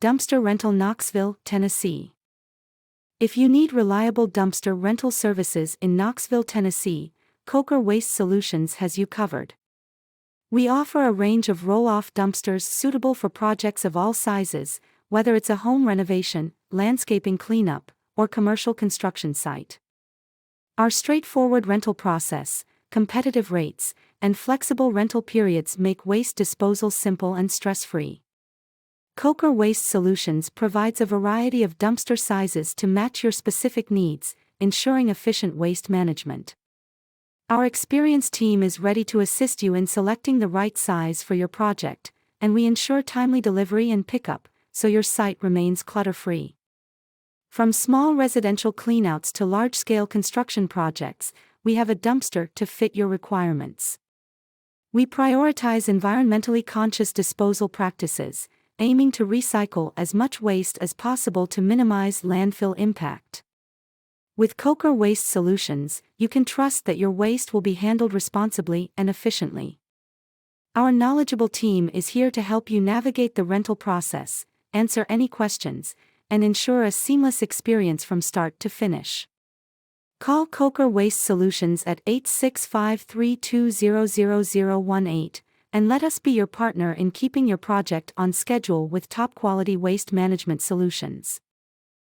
Dumpster Rental Knoxville, Tennessee. If you need reliable dumpster rental services in Knoxville, Tennessee, Coker Waste Solutions has you covered. We offer a range of roll-off dumpsters suitable for projects of all sizes, whether it's a home renovation, landscaping cleanup, or commercial construction site. Our straightforward rental process, competitive rates, and flexible rental periods make waste disposal simple and stress-free. Coker Waste Solutions provides a variety of dumpster sizes to match your specific needs, ensuring efficient waste management. Our experienced team is ready to assist you in selecting the right size for your project, and we ensure timely delivery and pickup, so your site remains clutter-free. From small residential cleanouts to large-scale construction projects, we have a dumpster to fit your requirements. We prioritize environmentally conscious disposal practices, aiming to recycle as much waste as possible to minimize landfill impact. With Coker Waste Solutions, you can trust that your waste will be handled responsibly and efficiently. Our knowledgeable team is here to help you navigate the rental process, answer any questions, and ensure a seamless experience from start to finish. Call Coker Waste Solutions at 865-320-0018 and let us be your partner in keeping your project on schedule with top-quality waste management solutions.